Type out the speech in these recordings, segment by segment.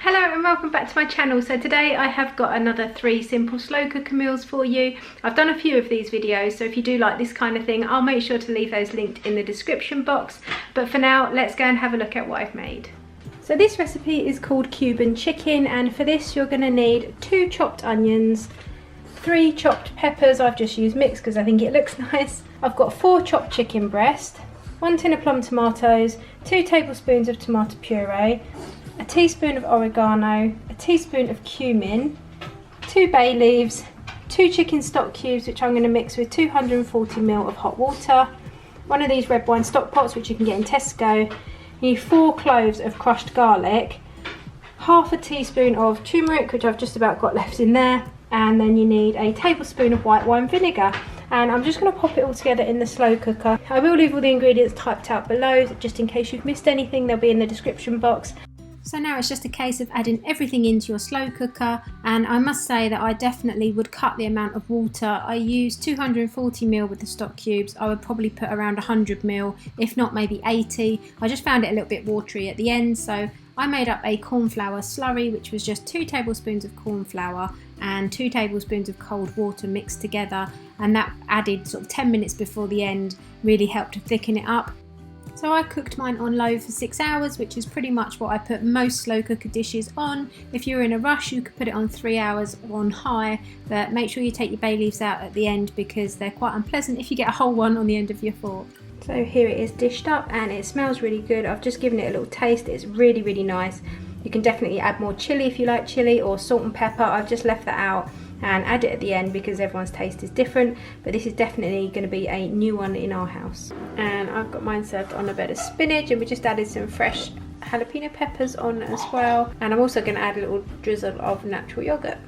Hello and welcome back to my channel. So today I have got another 3 simple slow cooker meals for you. I've done a few of these videos, so if you do like this kind of thing, I'll make sure to leave those linked in the description box. But for now, let's go and have a look at what I've made. So this recipe is called Cuban Chicken, and for this you're going to need 2 chopped onions, 3 chopped peppers. I've just used mixed because I think it looks nice. I've got 4 chopped chicken breast, 1 tin of plum tomatoes, 2 tablespoons of tomato puree, a teaspoon of oregano, a teaspoon of cumin, 2 bay leaves, 2 chicken stock cubes which I'm going to mix with 240 ml of hot water, 1 of these red wine stock pots which you can get in Tesco. You need 4 cloves of crushed garlic, half a teaspoon of turmeric which I've just about got left in there, and then you need a tablespoon of white wine vinegar. And I'm just going to pop it all together in the slow cooker. I will leave all the ingredients typed out below just in case you've missed anything. They'll be in the description box. So now it's just a case of adding everything into your slow cooker, and I must say that I definitely would cut the amount of water. I used 240 ml with the stock cubes. I would probably put around 100 ml, if not maybe 80. I just found it a little bit watery at the end, so I made up a corn flour slurry, which was just 2 tablespoons of corn flour and 2 tablespoons of cold water mixed together, and that added sort of 10 minutes before the end really helped to thicken it up. So I cooked mine on low for 6 hours, which is pretty much what I put most slow cooker dishes on. If you're in a rush, you could put it on 3 hours on high, but make sure you take your bay leaves out at the end because they're quite unpleasant if you get a whole one on the end of your fork. So here it is dished up and it smells really good. I've just given it a little taste. It's really, really nice. You can definitely add more chilli if you like chilli, or salt and pepper. I've just left that out and add it at the end because everyone's taste is different, but this is definitely going to be a new one in our house. And I've got mine served on a bed of spinach, and we just added some fresh jalapeno peppers on as well, and I'm also going to add a little drizzle of natural yogurt.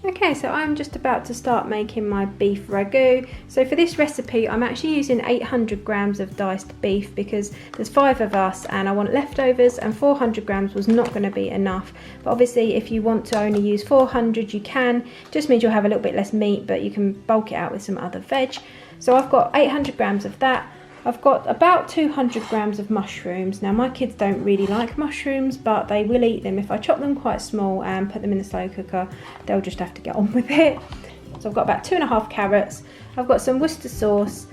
Okay, so I'm just about to start making my beef ragu. So for this recipe I'm actually using 800 grams of diced beef because there's 5 of us and I want leftovers, and 400 grams was not going to be enough. But obviously if you want to only use 400 you can, just means you'll have a little bit less meat, but you can bulk it out with some other veg. So I've got 800 grams of that. I've got about 200 grams of mushrooms. Now my kids don't really like mushrooms, but they will eat them. If I chop them quite small and put them in the slow cooker, they'll just have to get on with it. So I've got about 2.5 carrots. I've got some Worcester sauce,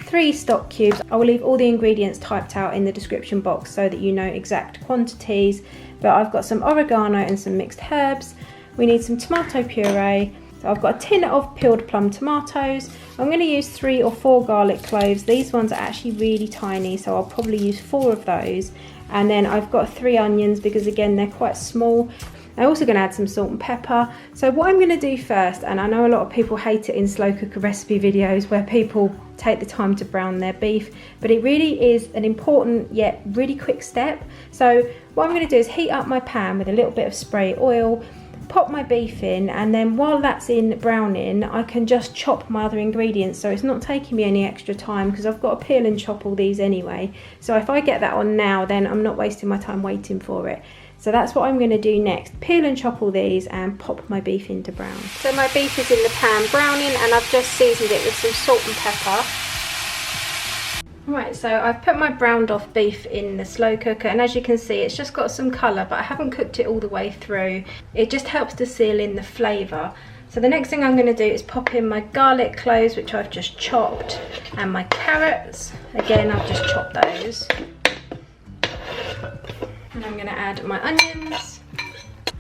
3 stock cubes. I will leave all the ingredients typed out in the description box so that you know exact quantities. But I've got some oregano and some mixed herbs. We need some tomato puree. So I've got a tin of peeled plum tomatoes. I'm going to use 3 or 4 garlic cloves. These ones are actually really tiny, so I'll probably use 4 of those. And then I've got 3 onions because again they're quite small. I'm also going to add some salt and pepper. So what I'm going to do first, and I know a lot of people hate it in slow cooker recipe videos where people take the time to brown their beef, but it really is an important yet really quick step. So what I'm going to do is heat up my pan with a little bit of spray oil, pop my beef in, and then while that's in browning I can just chop my other ingredients, so it's not taking me any extra time because I've got to peel and chop all these anyway. So if I get that on now, then I'm not wasting my time waiting for it. So that's what I'm going to do next, peel and chop all these and pop my beef into brown. So my beef is in the pan browning and I've just seasoned it with some salt and pepper. Right, so I've put my browned off beef in the slow cooker, and as you can see it's just got some colour, but I haven't cooked it all the way through. It just helps to seal in the flavour. So the next thing I'm going to do is pop in my garlic cloves, which I've just chopped, and my carrots. Again, I've just chopped those. And I'm going to add my onions,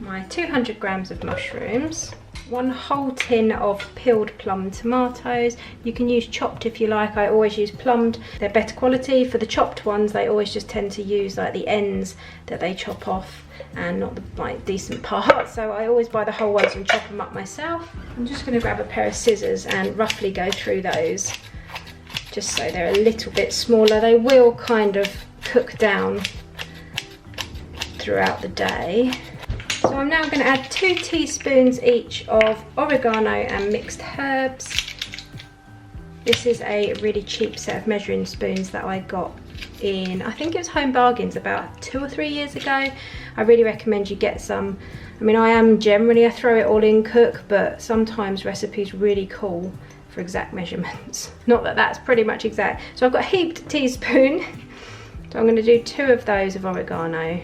my 200 grams of mushrooms, 1 whole tin of peeled plum tomatoes. You can use chopped if you like. I always use plumbed. They're better quality. For the chopped ones, they always just tend to use like the ends that they chop off and not the like decent parts. So I always buy the whole ones and chop them up myself. I'm just going to grab a pair of scissors and roughly go through those just so they're a little bit smaller. They will kind of cook down throughout the day. So I'm now going to add 2 teaspoons each of oregano and mixed herbs. This is a really cheap set of measuring spoons that I got in, I think it was Home Bargains about 2 or 3 years ago. I really recommend you get some. I mean, I am generally a throw it all in cook, but sometimes recipes really call for exact measurements. Not that that's pretty much exact. So I've got a heaped teaspoon. So I'm going to do 2 of those of oregano.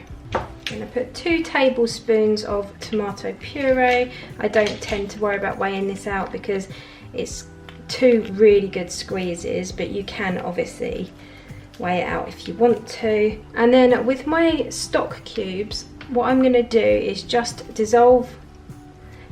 I'm going to put 2 tablespoons of tomato puree. I don't tend to worry about weighing this out because it's 2 really good squeezes, but you can obviously weigh it out if you want to. And then with my stock cubes, what I'm going to do is just dissolve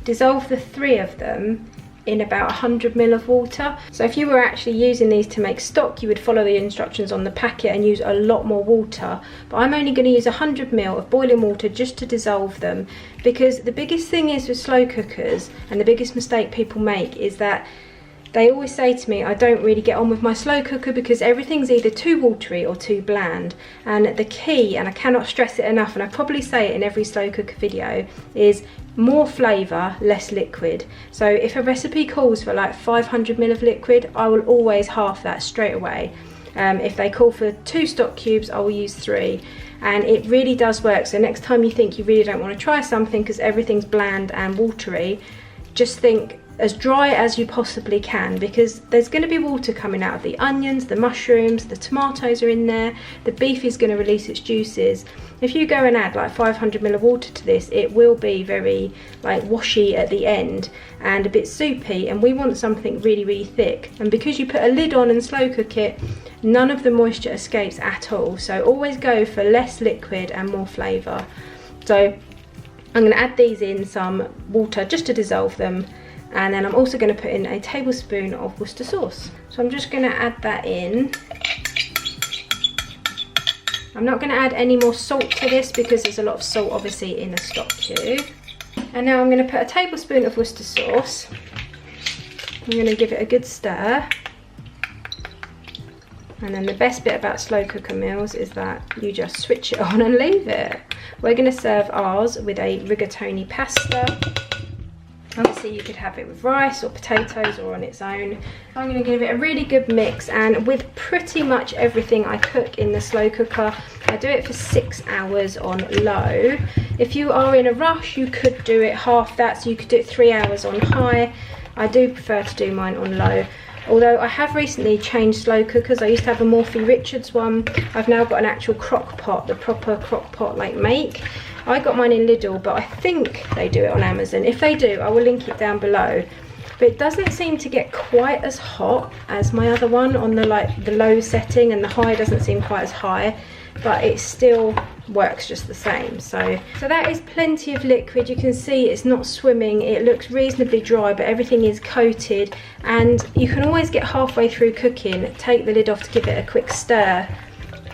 the 3 of them in about 100 ml of water. So if you were actually using these to make stock, you would follow the instructions on the packet and use a lot more water, but I'm only going to use 100 ml of boiling water just to dissolve them, because the biggest thing is with slow cookers, and the biggest mistake people make, is that they always say to me, I don't really get on with my slow cooker because everything's either too watery or too bland. And the key, and I cannot stress it enough, and I probably say it in every slow cooker video, is more flavour, less liquid. So if a recipe calls for like 500 ml of liquid, I will always half that straight away. If they call for 2 stock cubes, I will use 3. And it really does work. So next time you think you really don't want to try something because everything's bland and watery, just think as dry as you possibly can, because there's going to be water coming out of the onions, the mushrooms, the tomatoes are in there, the beef is going to release its juices. If you go and add like 500 ml of water to this, it will be very like washy at the end and a bit soupy, and we want something really, really thick. And because you put a lid on and slow cook it, none of the moisture escapes at all. So always go for less liquid and more flavour. So I'm going to add these in some water just to dissolve them. And then I'm also going to put in a tablespoon of Worcester sauce. So I'm just going to add that in. I'm not going to add any more salt to this because there's a lot of salt obviously in the stock cube. And now I'm going to put a tablespoon of Worcester sauce. I'm going to give it a good stir. And then the best bit about slow cooker meals is that you just switch it on and leave it. We're going to serve ours with a rigatoni pasta. Obviously you could have it with rice or potatoes or on its own. I'm going to give it a really good mix, and with pretty much everything I cook in the slow cooker, I do it for 6 hours on low. If you are in a rush, you could do it half that, so you could do it 3 hours on high. I do prefer to do mine on low. Although I have recently changed slow cookers. I used to have a Morphy Richards one. I've now got an actual crock pot, the proper crock pot like make. I got mine in Lidl, but I think they do it on Amazon. If they do, I will link it down below. But it doesn't seem to get quite as hot as my other one on the low setting, and the high doesn't seem quite as high, but it still works just the same. So that is plenty of liquid. You can see it's not swimming. It looks reasonably dry, but everything is coated, and you can always get halfway through cooking, take the lid off to give it a quick stir,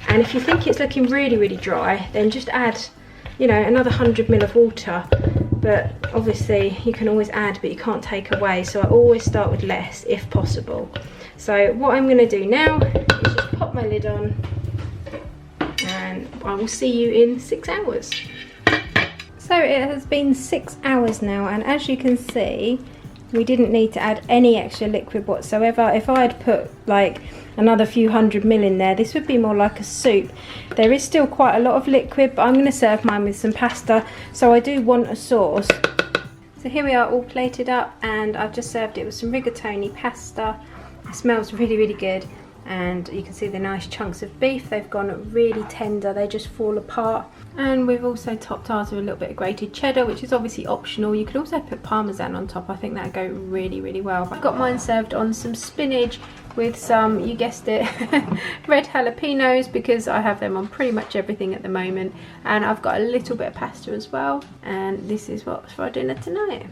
and if you think it's looking really, really dry, then just add, you know, another 100 ml of water. But obviously you can always add, but you can't take away, so I always start with less if possible. So what I'm going to do now is just pop my lid on, and I will see you in 6 hours. So it has been 6 hours now, and as you can see, we didn't need to add any extra liquid whatsoever. If I had put like another few 100 ml in there, this would be more like a soup. There is still quite a lot of liquid, but I'm going to serve mine with some pasta, so I do want a sauce. So here we are all plated up, and I've just served it with some rigatoni pasta. It smells really, really good, and you can see the nice chunks of beef. They've gone really tender, they just fall apart. And we've also topped ours with a little bit of grated cheddar, which is obviously optional. You could also put parmesan on top. I think that'd go really, really well. I've got mine served on some spinach with some, you guessed it, red jalapenos, because I have them on pretty much everything at the moment. And I've got a little bit of pasta as well, and this is what's for dinner tonight.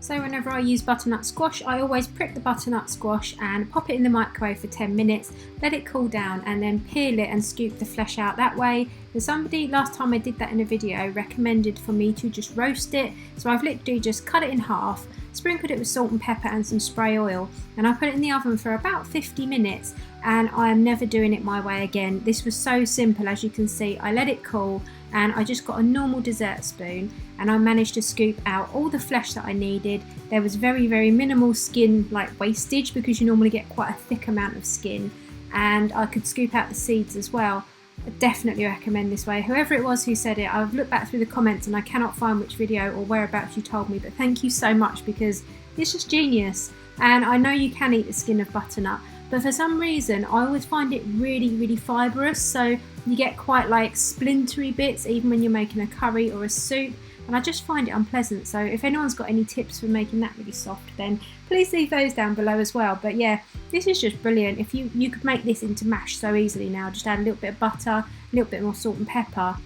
So whenever I use butternut squash, I always prick the butternut squash and pop it in the microwave for 10 minutes, let it cool down, and then peel it and scoop the flesh out that way. And somebody, last time I did that in a video, recommended for me to just roast it. So I've literally just cut it in half, sprinkled it with salt and pepper and some spray oil, and I put it in the oven for about 50 minutes, and I am never doing it my way again. This was so simple, as you can see. I let it cool, and I just got a normal dessert spoon, and I managed to scoop out all the flesh that I needed. There was very, very minimal skin like wastage, because you normally get quite a thick amount of skin, and I could scoop out the seeds as well. I definitely recommend this way. Whoever it was who said it, I've looked back through the comments and I cannot find which video or whereabouts you told me, but thank you so much, because it's just genius. And I know you can eat the skin of butternut, but for some reason I always find it really, really fibrous, so You get quite like splintery bits even when you're making a curry or a soup, and I just find it unpleasant. So if anyone's got any tips for making that really soft, then please leave those down below as well. But yeah, this is just brilliant. If you could make this into mash so easily now. Just add a little bit of butter, a little bit more salt and pepper.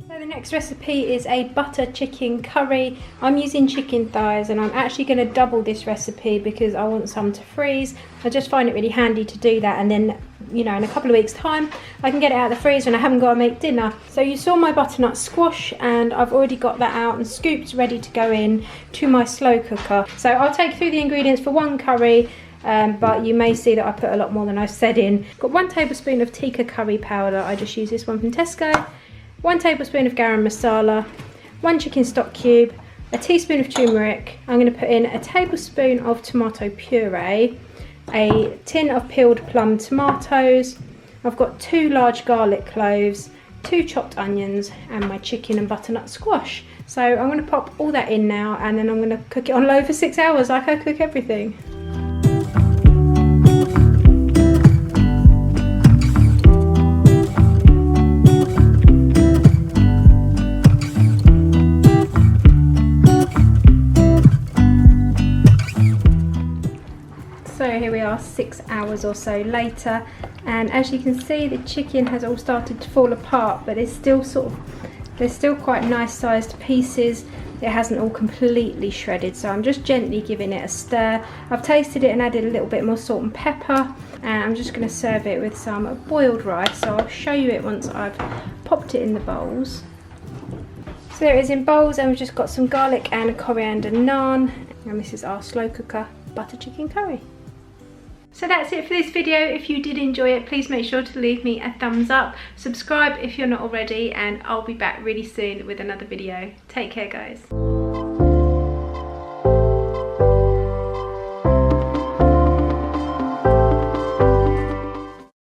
So the next recipe is a butter chicken curry. I'm using chicken thighs, and I'm actually going to double this recipe because I want some to freeze. I just find it really handy to do that, and then, you know, in a couple of weeks time I can get it out of the freezer and I haven't got to make dinner. So you saw my butternut squash, and I've already got that out and scooped, ready to go in to my slow cooker. So I'll take you through the ingredients for one curry, but you may see that I put a lot more than I said in. Got 1 tablespoon of TIKKA curry powder. I just use this one from Tesco. 1 tablespoon of garam masala, 1 chicken stock cube, a teaspoon of turmeric. I'm going to put in a tablespoon of tomato puree, a tin of peeled plum tomatoes. I've got 2 large garlic cloves, 2 chopped onions, and my chicken and butternut squash. So I'm going to pop all that in now, and then I'm going to cook it on low for 6 hours like I cook everything. So here we are 6 hours or so later, and as you can see the chicken has all started to fall apart, but it's still there's still quite nice sized pieces. It hasn't all completely shredded, so I'm just gently giving it a stir. I've tasted it and added a little bit more salt and pepper, and I'm just going to serve it with some boiled rice. So I'll show you it once I've popped it in the bowls. So there it is in bowls, and we've just got some garlic and a coriander naan, and this is our slow cooker butter chicken curry. So that's it for this video. If you did enjoy it, please make sure to leave me a thumbs up. Subscribe if you're not already, and I'll be back really soon with another video. Take care, guys.